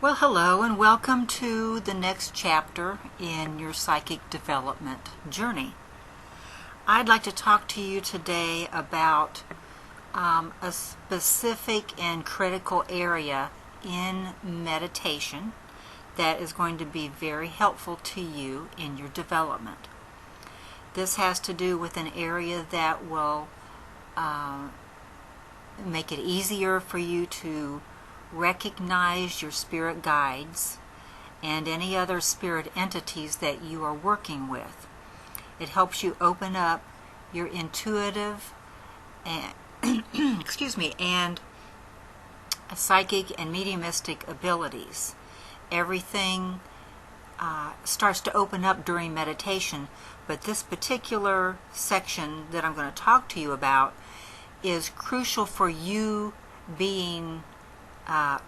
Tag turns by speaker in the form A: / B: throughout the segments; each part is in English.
A: Well, hello and welcome to the next chapter in your psychic development journey. I'd like to talk to you today about a specific and critical area in meditation that is going to be very helpful to you in your development. This has to do with an area that will make it easier for you to recognize your spirit guides and any other spirit entities that you are working with. It helps you open up your intuitive and and psychic and mediumistic abilities. Everything starts to open up during meditation, but this particular section that I'm going to talk to you about is crucial for you being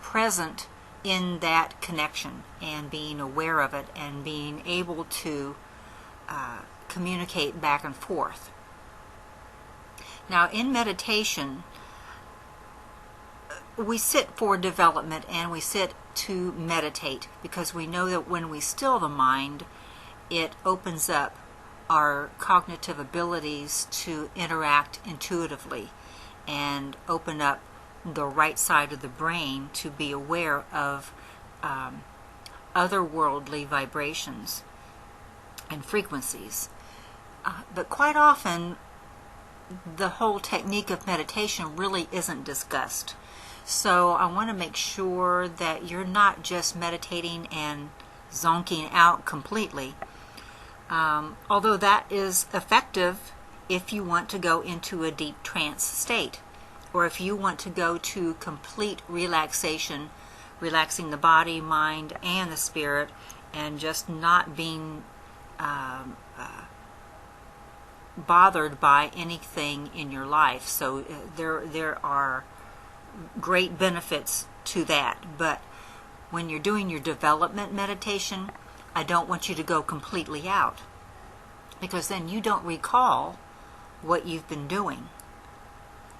A: present in that connection and being aware of it and being able to communicate back and forth. Now, in meditation, we sit for development and we sit to meditate because we know that when we still the mind, it opens up our cognitive abilities to interact intuitively and open up the right side of the brain to be aware of otherworldly vibrations and frequencies. But quite often, the whole technique of meditation really isn't discussed. So I want to make sure that you're not just meditating and zonking out completely, although that is effective if you want to go into a deep trance state, or if you want to go to complete relaxation, relaxing the body, mind, and the spirit, and just not being bothered by anything in your life. So there are great benefits to that. But when you're doing your development meditation, I don't want you to go completely out, because then you don't recall what you've been doing.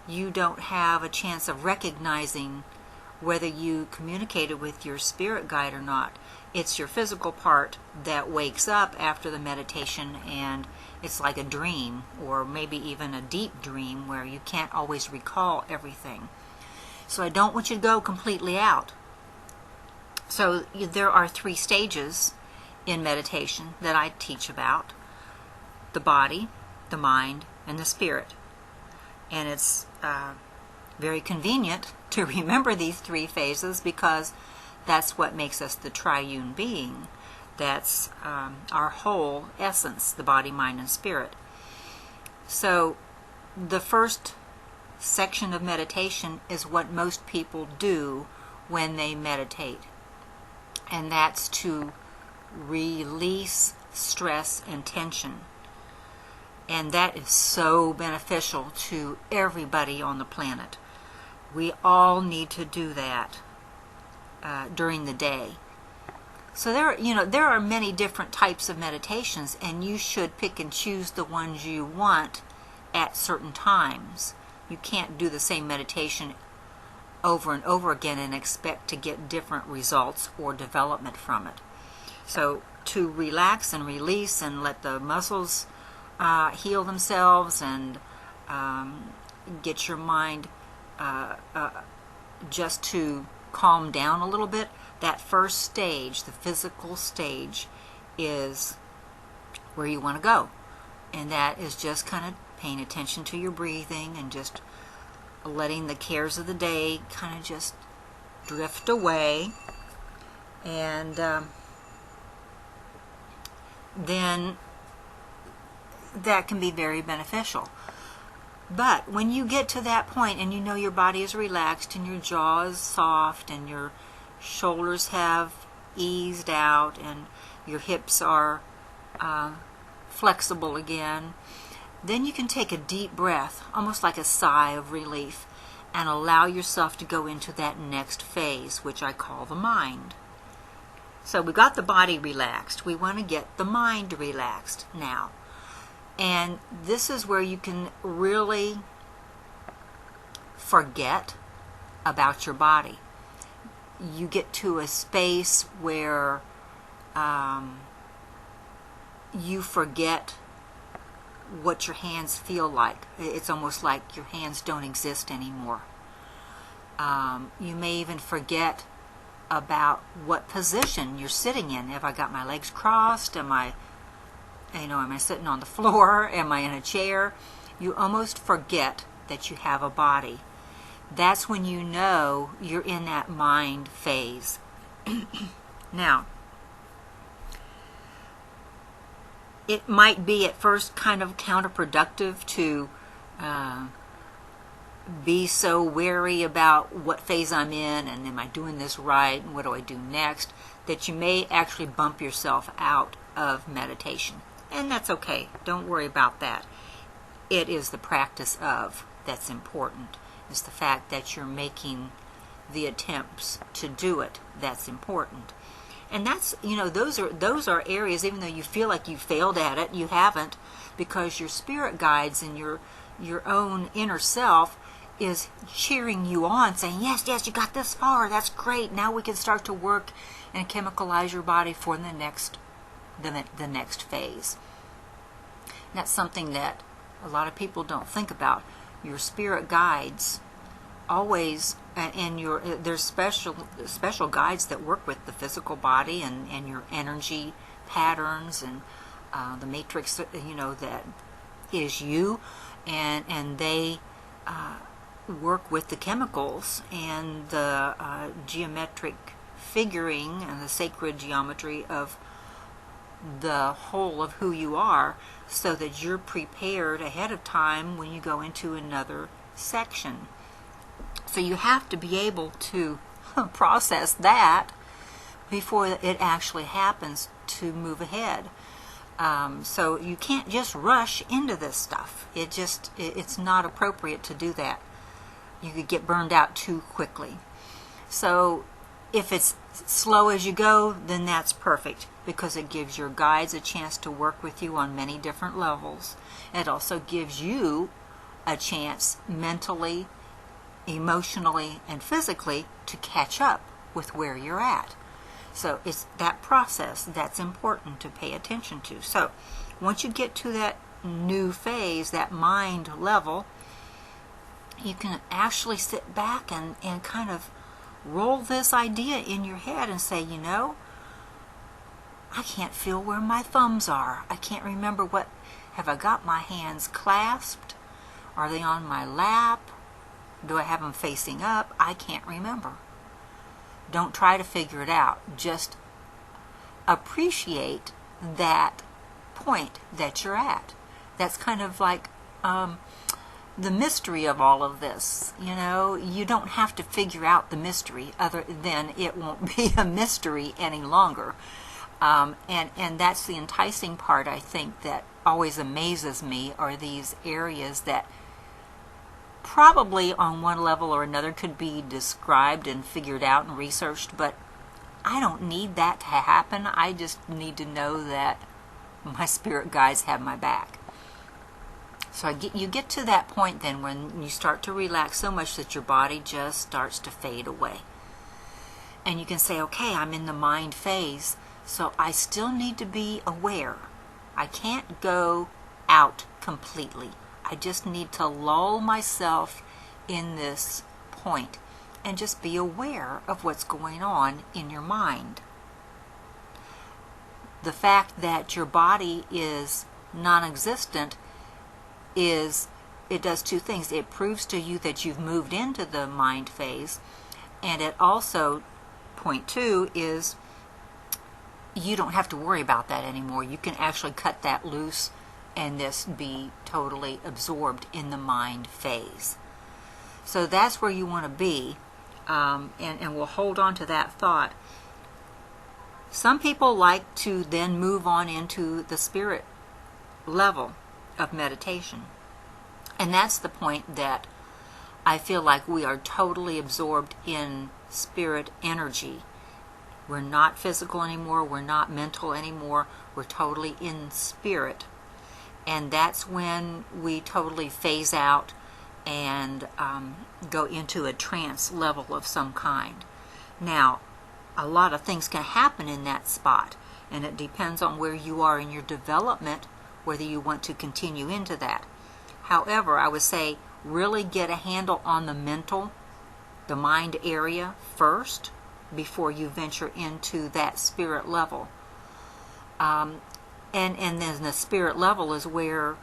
A: You don't have a chance of recognizing whether you communicated with your spirit guide or not. It's your physical part that wakes up after the meditation, and it's like a dream, or maybe even a deep dream where you can't always recall everything. So I don't want you to go completely out. So there are 3 stages in meditation that I teach about: the body, the mind, and the spirit. And it's very convenient to remember these 3 phases, because that's what makes us the triune being. That's our whole essence, the body, mind, and spirit. So the first section of meditation is what most people do when they meditate, and that's to release stress and tension. And that is so beneficial to everybody on the planet. We all need to do that during the day. So there are many different types of meditations, and you should pick and choose the ones you want at certain times. You can't do the same meditation over and over again and expect to get different results or development from it. So to relax and release and let the muscles heal themselves and get your mind just to calm down a little bit, that first stage, the physical stage, is where you want to go. And that is just kind of paying attention to your breathing and just letting the cares of the day kind of just drift away. And then that can be very beneficial. But when you get to that point and you know your body is relaxed and your jaw is soft and your shoulders have eased out and your hips are flexible again, then you can take a deep breath, almost like a sigh of relief, and allow yourself to go into that next phase, which I call the mind. So we got the body relaxed. We want to get the mind relaxed now. And this is where you can really forget about your body. you get to a space where you forget what your hands feel like. It's almost like your hands don't exist anymore. You may even forget about what position you're sitting in. Have I got my legs crossed? Am I sitting on the floor? Am I in a chair? You almost forget that you have a body. That's when you know you're in that mind phase. Now, it might be at first kind of counterproductive to be so wary about what phase I'm in and am I doing this right and what do I do next, that you may actually bump yourself out of meditation. And that's okay. Don't worry about that. It is the practice of that's important. It's the fact that you're making the attempts to do it that's important. And that's, those are areas, even though you feel like you failed at it, you haven't, because your spirit guides and your own inner self is cheering you on, saying, yes, you got this far, that's great, now we can start to work and chemicalize your body for the next phase. And that's something that a lot of people don't think about. Your spirit guides always, and there's special guides that work with the physical body and your energy patterns and the matrix, that is you, and they work with the chemicals and the geometric figuring and the sacred geometry of the whole of who you are, so that you're prepared ahead of time when you go into another section. So you have to be able to process that before it actually happens to move ahead. So you can't just rush into this stuff. It's not appropriate to do that. You could get burned out too quickly. So if it's slow as you go, then that's perfect, because it gives your guides a chance to work with you on many different levels. It also gives you a chance mentally, emotionally, and physically to catch up with where you're at. So it's that process that's important to pay attention to. So once you get to that new phase, that mind level, you can actually sit back and kind of roll this idea in your head and say, I can't feel where my thumbs are. I can't remember have I got my hands clasped? Are they on my lap? Do I have them facing up? I can't remember. Don't try to figure it out. Just appreciate that point that you're at. That's kind of like the mystery of all of this. You don't have to figure out the mystery, other than it won't be a mystery any longer. And that's the enticing part, I think, that always amazes me, are these areas that probably on one level or another could be described and figured out and researched, but I don't need that to happen. I just need to know that my spirit guides have my back. So you get to that point then when you start to relax so much that your body just starts to fade away. And you can say, okay, I'm in the mind phase, so I still need to be aware. I can't go out completely. I just need to lull myself in this point and just be aware of what's going on in your mind. The fact that your body is non-existent it does two things. It proves to you that you've moved into the mind phase, and it also, point two, is you don't have to worry about that anymore. You can actually cut that loose and this be totally absorbed in the mind phase. So that's where you want to be, and we'll hold on to that thought. Some people like to then move on into the spirit level of meditation. And that's the point that I feel like we are totally absorbed in spirit energy. We're not physical anymore. We're not mental anymore. We're totally in spirit. And that's when we totally phase out and go into a trance level of some kind. Now, a lot of things can happen in that spot, and it depends on where you are in your development, whether you want to continue into that. However, I would say really get a handle on the mind area first before you venture into that spirit level. And then the spirit level is where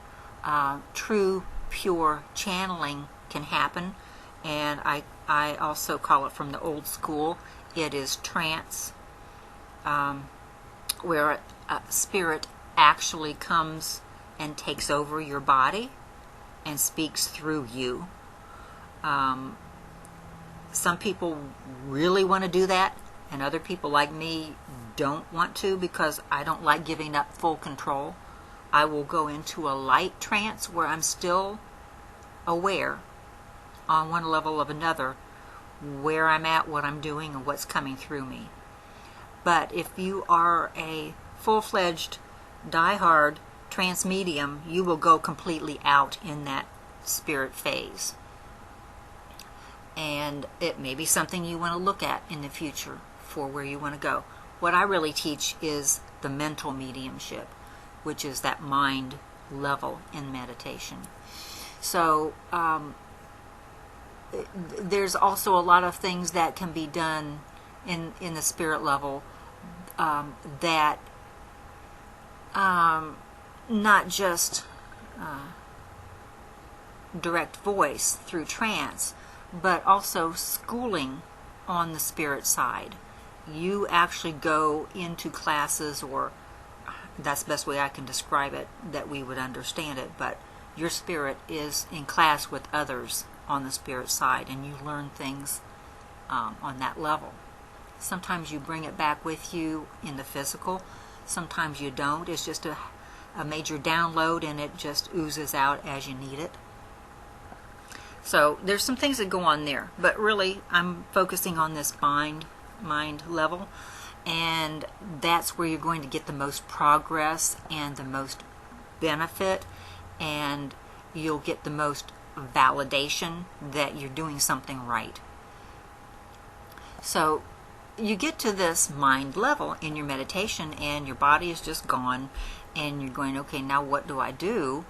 A: true, pure channeling can happen. And I also call it, from the old school, it is trance, where a spirit actually comes and takes over your body and speaks through you. Some people really want to do that, and other people like me don't want to, because I don't like giving up full control. I will go into a light trance where I'm still aware on one level or another where I'm at, what I'm doing, and what's coming through me. But if you are a full-fledged, die-hard trance medium, you will go completely out in that spirit phase. And it may be something you want to look at in the future for where you want to go. What I really teach is the mental mediumship, which is that mind level in meditation. So there's also a lot of things that can be done in the spirit level, that not just direct voice through trance, but also schooling on the spirit side. You actually go into classes, or that's the best way I can describe it, that we would understand it, but your spirit is in class with others on the spirit side, and you learn things on that level. Sometimes you bring it back with you in the physical, sometimes you don't. It's just a major download, and it just oozes out as you need it. So there's some things that go on there, but really I'm focusing on this mind level, and that's where you're going to get the most progress and the most benefit, and you'll get the most validation that you're doing something right. So you get to this mind level in your meditation, and your body is just gone, and you're going, okay, now what do I do?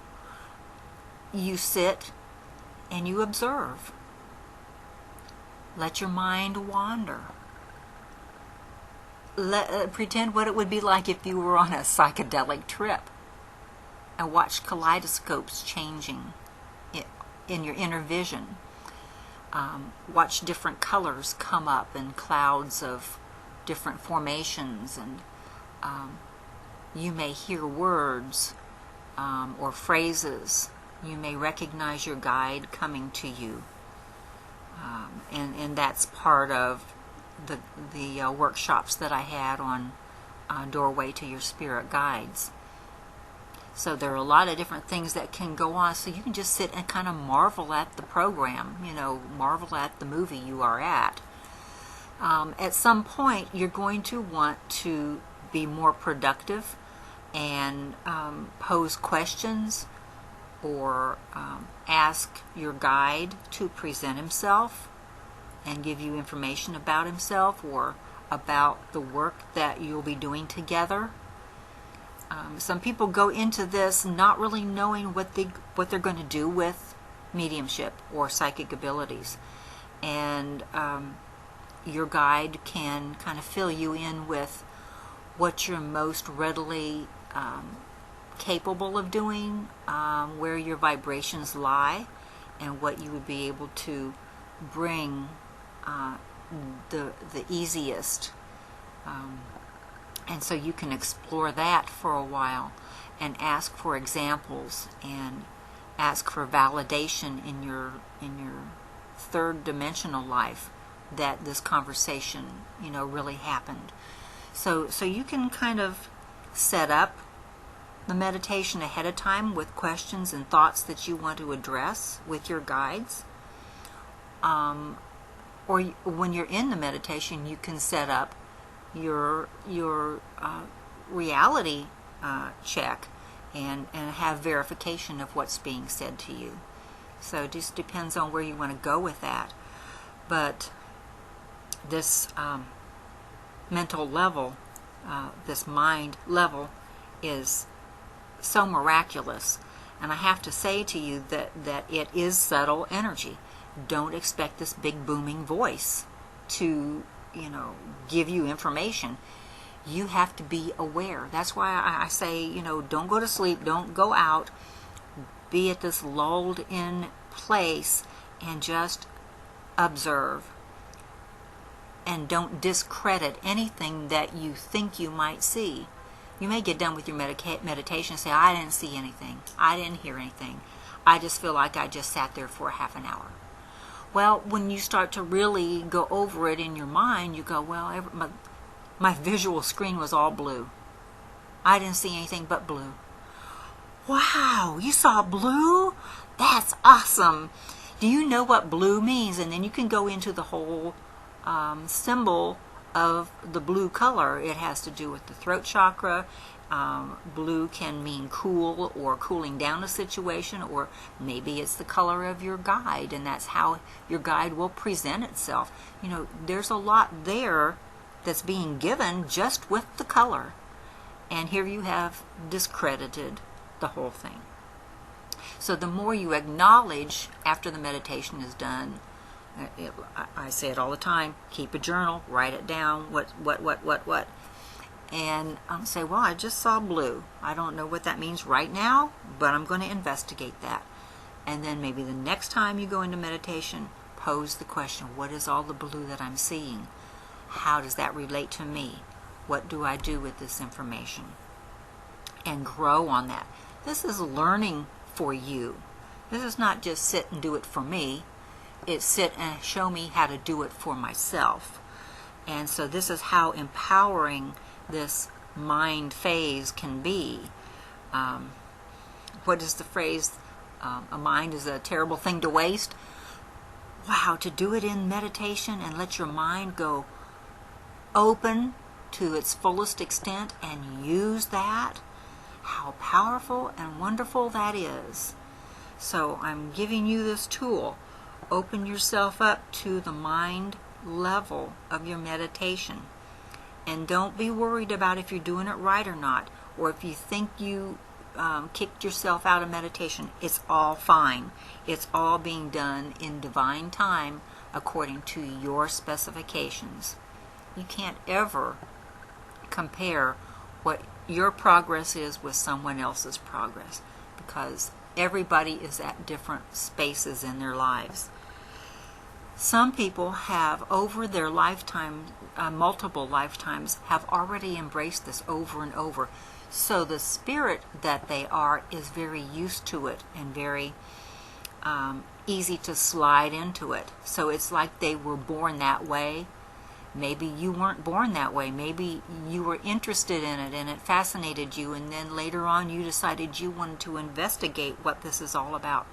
A: You sit and you observe. Let your mind wander. Pretend what it would be like if you were on a psychedelic trip, and watch kaleidoscopes changing in your inner vision. Watch different colors come up in clouds of different formations, and you may hear words or phrases. You may recognize your guide coming to you, and that's part of the workshops that I had on Doorway to Your Spirit Guides. So there are a lot of different things that can go on, so you can just sit and kind of marvel at the program, marvel at the movie you are at. At some point, you're going to want to be more productive and pose questions, or ask your guide to present himself and give you information about himself or about the work that you'll be doing together. Some people go into this not really knowing what they're going to do with mediumship or psychic abilities, and your guide can kind of fill you in with what you're most readily capable of doing, where your vibrations lie, and what you would be able to bring the easiest. And so you can explore that for a while and ask for examples and ask for validation in your third dimensional life that this conversation really happened. So you can kind of set up the meditation ahead of time with questions and thoughts that you want to address with your guides. Or when you're in the meditation, you can set up your reality check and have verification of what's being said to you. So it just depends on where you want to go with that. But this mental level, this mind level, is so miraculous. And I have to say to you that it is subtle energy. Don't expect this big booming voice to, give you information. You have to be aware. That's why I say, don't go to sleep, don't go out. Be at this lulled in place and just observe. And don't discredit anything that you think you might see. You may get done with your meditation and say, I didn't see anything. I didn't hear anything. I just feel like I just sat there for a half an hour. Well, when you start to really go over it in your mind, you go, well, my visual screen was all blue. I didn't see anything but blue. Wow, you saw blue? That's awesome. Do you know what blue means? And then you can go into the whole symbol of the blue color. It has to do with the throat chakra. Blue can mean cool or cooling down a situation, or maybe it's the color of your guide, and that's how your guide will present itself. There's a lot there that's being given just with the color. And here you have discredited the whole thing. So the more you acknowledge after the meditation is done, I say it all the time, keep a journal, write it down, what. And I'll say, well, I just saw blue. I don't know what that means right now, but I'm going to investigate that. And then maybe the next time you go into meditation, pose the question, what is all the blue that I'm seeing? How does that relate to me? What do I do with this information? And grow on that. This is learning for you. This is not just sit and do it for me. It's sit and show me how to do it for myself. And so this is how empowering this mind phase can be. What is the phrase? A mind is a terrible thing to waste. Wow, to do it in meditation and let your mind go open to its fullest extent and use that. How powerful and wonderful that is. So I'm giving you this tool. Open yourself up to the mind level of your meditation. And don't be worried about if you're doing it right or not, or if you think you kicked yourself out of meditation. It's all fine. It's all being done in divine time according to your specifications. You can't ever compare what your progress is with someone else's progress, because everybody is at different spaces in their lives. Some people have, over their lifetime, multiple lifetimes, have already embraced this over and over. So the spirit that they are is very used to it and very easy to slide into it. So it's like they were born that way. Maybe you weren't born that way. Maybe you were interested in it and it fascinated you, and then later on you decided you wanted to investigate what this is all about.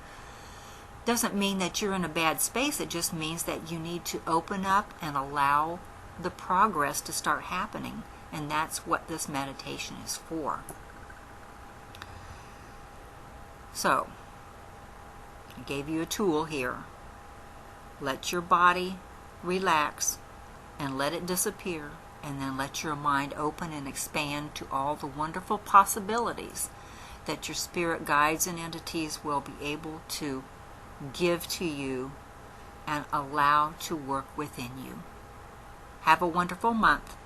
A: Doesn't mean that you're in a bad space. It just means that you need to open up and allow the progress to start happening. And that's what this meditation is for. So, I gave you a tool here. Let your body relax and let it disappear, and then let your mind open and expand to all the wonderful possibilities that your spirit guides and entities will be able to give to you and allow to work within you. Have a wonderful month.